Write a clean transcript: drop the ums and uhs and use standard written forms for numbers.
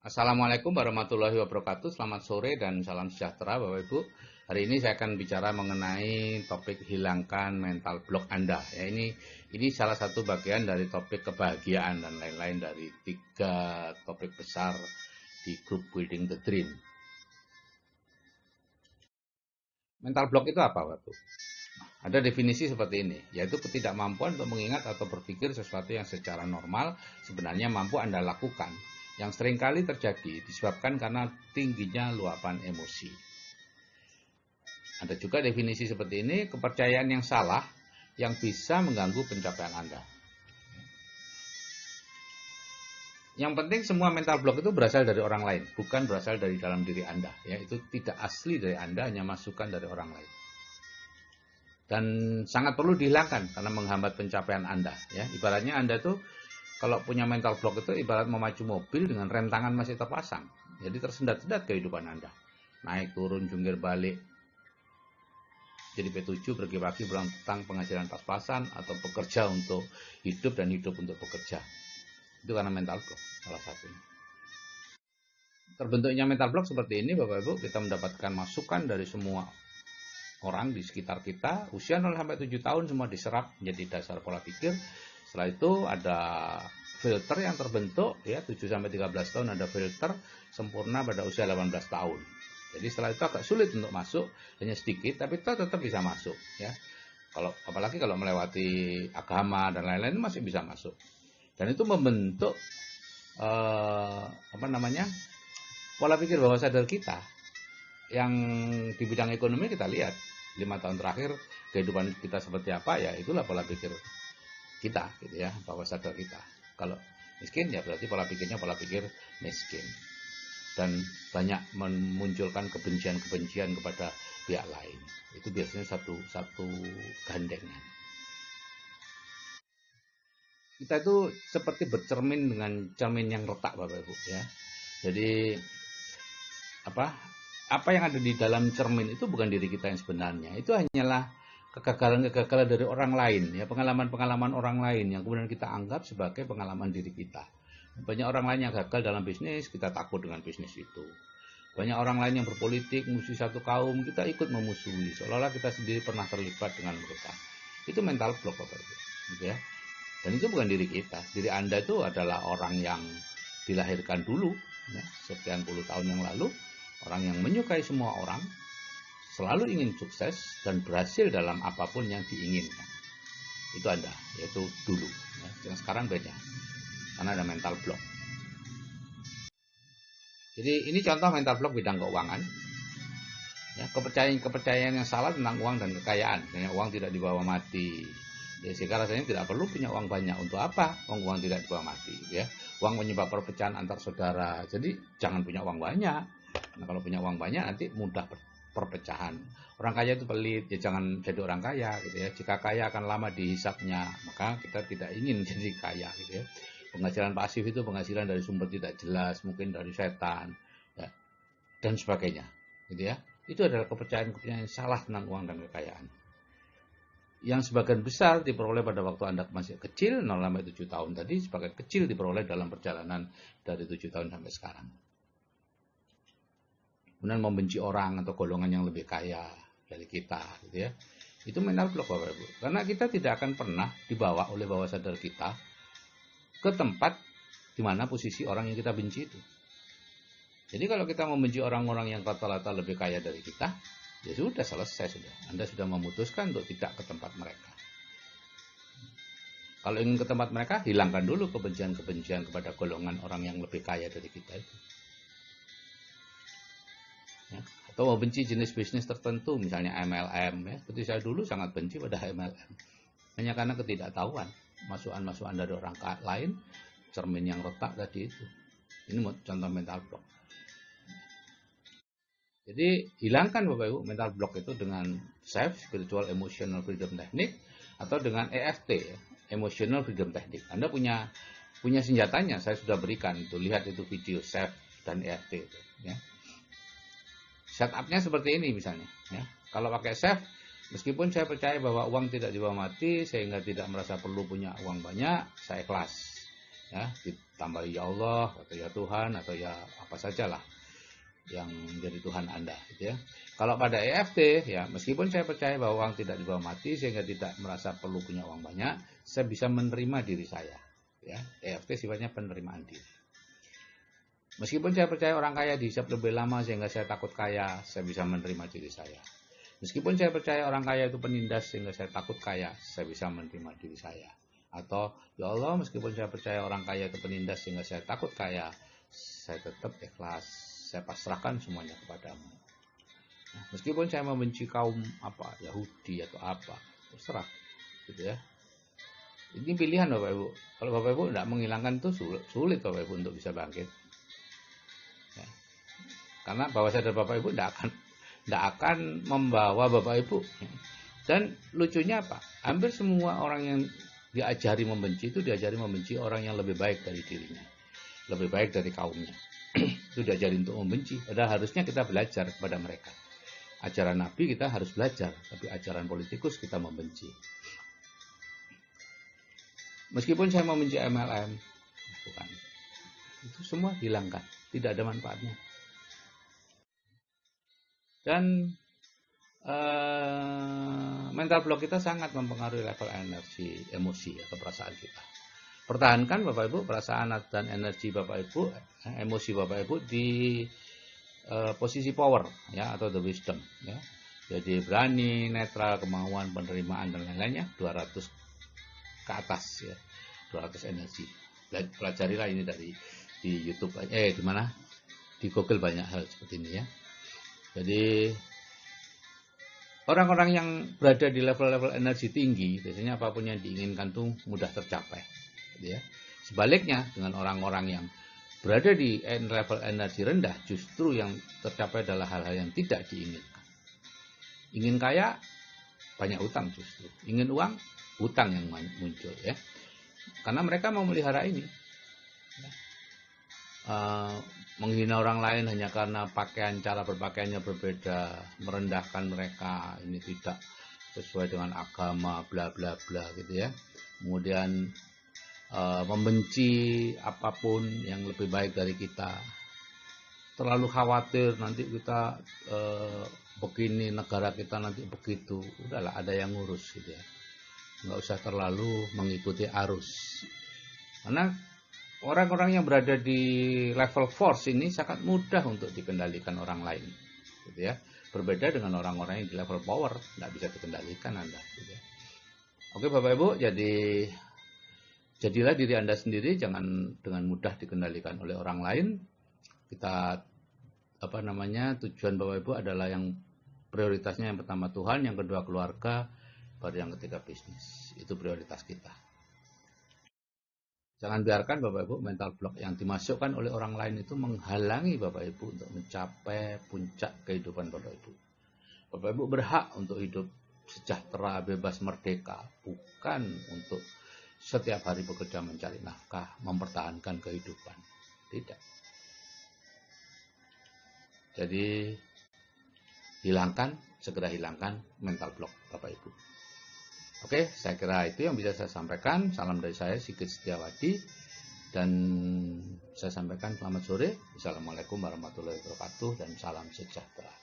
Assalamualaikum warahmatullahi wabarakatuh. Selamat sore dan salam sejahtera Bapak Ibu. Hari ini saya akan bicara mengenai topik hilangkan mental block Anda. Ya, ini salah satu bagian dari topik kebahagiaan dan lain-lain dari 3 topik besar di grup Building the Dream. Mental block itu apa, Bapak Ibu? Ada definisi seperti ini, yaitu ketidakmampuan untuk mengingat atau berpikir sesuatu yang secara normal sebenarnya mampu Anda lakukan, yang seringkali terjadi disebabkan karena tingginya luapan emosi. Ada juga definisi seperti ini, kepercayaan yang salah yang bisa mengganggu pencapaian Anda. Yang penting semua mental block itu berasal dari orang lain, bukan berasal dari dalam diri Anda. Ya, itu tidak asli dari Anda, hanya masukan dari orang lain. Dan sangat perlu dihilangkan karena menghambat pencapaian Anda. Ya, ibaratnya Anda tuh kalau punya mental block itu ibarat memacu mobil dengan rem tangan masih terpasang. Jadi tersendat-sendat kehidupan Anda. Naik, turun, jungkir balik. Jadi P7 pergi pagi pulang petang, penghasilan pas-pasan, atau bekerja untuk hidup dan hidup untuk bekerja. Itu karena mental block salah satunya. Terbentuknya mental block seperti ini Bapak Ibu, kita mendapatkan masukan dari semua orang di sekitar kita, usia 0 sampai 7 tahun semua diserap menjadi dasar pola pikir. Setelah itu ada filter yang terbentuk, ya 7 sampai 13 tahun ada filter sempurna pada usia 18 tahun. Jadi setelah itu agak sulit untuk masuk, hanya sedikit, tapi tetap bisa masuk, ya. Apalagi kalau melewati agama dan lain-lain masih bisa masuk. Dan itu membentuk pola pikir bawah sadar kita. Yang di bidang ekonomi kita lihat 5 tahun terakhir kehidupan kita seperti apa, ya itulah pola pikir kita gitu ya, bawah sadar kita. Kalau miskin ya berarti pola pikirnya pola pikir miskin, dan banyak memunculkan kebencian kepada pihak lain. Itu biasanya satu gandengan. Kita itu seperti bercermin dengan cermin yang retak Bapak Ibu ya. Jadi apa yang ada di dalam cermin itu bukan diri kita yang sebenarnya. Itu hanyalah kegagalan-kegagalan dari orang lain, ya, pengalaman-pengalaman orang lain yang kemudian kita anggap sebagai pengalaman diri kita. Banyak orang lain yang gagal dalam bisnis, kita takut dengan bisnis itu. Banyak orang lain yang berpolitik, musuh satu kaum, kita ikut memusuhi, seolah-olah kita sendiri pernah terlibat dengan mereka. Itu mental block Bapak Ibu, gitu ya. Dan itu bukan diri kita. Diri Anda itu adalah orang yang dilahirkan dulu, ya, sekian puluh tahun yang lalu. Orang yang menyukai semua orang, selalu ingin sukses dan berhasil dalam apapun yang diinginkan. Itu Anda, yaitu dulu. Yang sekarang beda, karena ada mental block. Jadi ini contoh mental block bidang keuangan. Ya, kepercayaan yang salah tentang uang dan kekayaan. Misalnya uang tidak dibawa mati. Ya, sehingga rasanya tidak perlu punya uang banyak. Untuk apa? Uang tidak dibawa mati. Ya. Uang menyebabkan perpecahan antar saudara. Jadi jangan punya uang banyak. Nah, kalau punya uang banyak nanti mudah perpecahan. Orang kaya itu pelit, ya jangan jadi orang kaya gitu ya. Jika kaya akan lama dihisapnya, maka kita tidak ingin jadi kaya gitu ya. Penghasilan pasif itu penghasilan dari sumber tidak jelas, mungkin dari setan, ya, dan sebagainya gitu ya. Itu adalah kepercayaan salah tentang uang dan kekayaan, yang sebagian besar diperoleh pada waktu Anda masih kecil, 0 sampai 7 tahun tadi, sebagian kecil diperoleh dalam perjalanan dari 7 tahun sampai sekarang. Kemudian membenci orang atau golongan yang lebih kaya dari kita gitu ya. Itu mental block Bapak Ibu. Karena kita tidak akan pernah dibawa oleh bawah sadar kita ke tempat di mana posisi orang yang kita benci itu. Jadi kalau kita membenci orang-orang yang rata-rata lebih kaya dari kita, ya sudah selesai sudah. Anda sudah memutuskan untuk tidak ke tempat mereka. Kalau ingin ke tempat mereka, hilangkan dulu kebencian-kebencian kepada golongan orang yang lebih kaya dari kita itu. Ya, atau membenci jenis bisnis tertentu, misalnya MLM, ya. Seperti saya dulu sangat benci pada MLM, hanya karena ketidaktahuan, masukan-masukan dari orang lain, cermin yang retak tadi itu. Ini contoh mental block. Jadi hilangkan Bapak Ibu mental block itu dengan SEF, Spiritual Emotional Freedom Technique, atau dengan EFT, ya, Emotional Freedom Technique. Anda punya senjatanya, saya sudah berikan itu, lihat itu video SEF dan EFT itu, ya. Setupnya seperti ini misalnya, ya. Kalau pakai SEF, meskipun saya percaya bahwa uang tidak dibawa mati, sehingga tidak merasa perlu punya uang banyak, saya ikhlas, ya. tambah ya Allah atau ya Tuhan atau ya apa sajalah yang menjadi Tuhan Anda, gitu ya. Kalau pada EFT, ya meskipun saya percaya bahwa uang tidak dibawa mati sehingga tidak merasa perlu punya uang banyak, saya bisa menerima diri saya. Ya, EFT sifatnya penerimaan diri. Meskipun saya percaya orang kaya dihisap lebih lama sehingga saya takut kaya, saya bisa menerima diri saya. Meskipun saya percaya orang kaya itu penindas sehingga saya takut kaya, saya bisa menerima diri saya. Atau, ya Allah, meskipun saya percaya orang kaya itu penindas sehingga saya takut kaya, saya tetap ikhlas, saya pasrahkan semuanya kepadamu. Nah, meskipun saya membenci kaum apa, Yahudi atau apa, terserah, gitu ya. Ini pilihan Bapak Ibu. Kalau Bapak Ibu tidak menghilangkan itu sulit Bapak Ibu untuk bisa bangkit. Ya. Karena bawah sadar Bapak Ibu tidak akan membawa Bapak Ibu. Dan lucunya apa? Hampir semua orang yang diajari membenci itu diajari membenci orang yang lebih baik dari dirinya, lebih baik dari kaumnya. Itu diajari untuk membenci. Padahal harusnya kita belajar kepada mereka. Ajaran Nabi kita harus belajar, tapi ajaran politikus kita membenci. Meskipun saya membenci MLM, bukan. Itu semua hilangkan, tidak ada manfaatnya. Dan mental block kita sangat mempengaruhi level energi, emosi atau perasaan kita. Pertahankan Bapak Ibu perasaan dan energi Bapak Ibu, emosi Bapak Ibu di posisi power ya atau the wisdom ya. Jadi berani, netral, kemauan, penerimaan dan lain-lainnya 200 ke atas ya. 200 energi. Pelajarilah ini di YouTube di mana? Di Google banyak hal seperti ini ya. Jadi orang-orang yang berada di level-level energi tinggi biasanya apapun yang diinginkan tuh mudah tercapai. Ya. Sebaliknya dengan orang-orang yang berada di level energi rendah justru yang tercapai adalah hal-hal yang tidak diinginkan. Ingin kaya banyak utang justru. Ingin uang hutang yang muncul ya. Karena mereka mau melihara ini. Ya. Menghina orang lain hanya karena cara berpakaiannya berbeda, merendahkan mereka, ini tidak sesuai dengan agama, bla bla bla gitu ya. Kemudian membenci apapun yang lebih baik dari kita, terlalu khawatir nanti kita begini, negara kita nanti begitu, udahlah ada yang ngurus gitu ya, nggak usah terlalu mengikuti arus. Karena orang-orang yang berada di level force ini sangat mudah untuk dikendalikan orang lain, gitu ya. Berbeda dengan orang-orang yang di level power, nggak bisa dikendalikan Anda. Gitu ya. Oke Bapak Ibu, jadilah diri Anda sendiri, jangan dengan mudah dikendalikan oleh orang lain. Kita tujuan Bapak Ibu adalah yang prioritasnya yang pertama Tuhan, yang kedua keluarga, baru yang ketiga bisnis. Itu prioritas kita. Jangan biarkan Bapak Ibu mental block yang dimasukkan oleh orang lain itu menghalangi Bapak Ibu untuk mencapai puncak kehidupan Bapak Ibu. Bapak Ibu berhak untuk hidup sejahtera, bebas, merdeka, bukan untuk setiap hari bekerja mencari nafkah, mempertahankan kehidupan. Tidak. Jadi segera hilangkan mental block Bapak Ibu. Oke, saya kira itu yang bisa saya sampaikan. Salam dari saya, Sigit Setiawadi. Dan saya sampaikan selamat sore. Assalamualaikum warahmatullahi wabarakatuh dan salam sejahtera.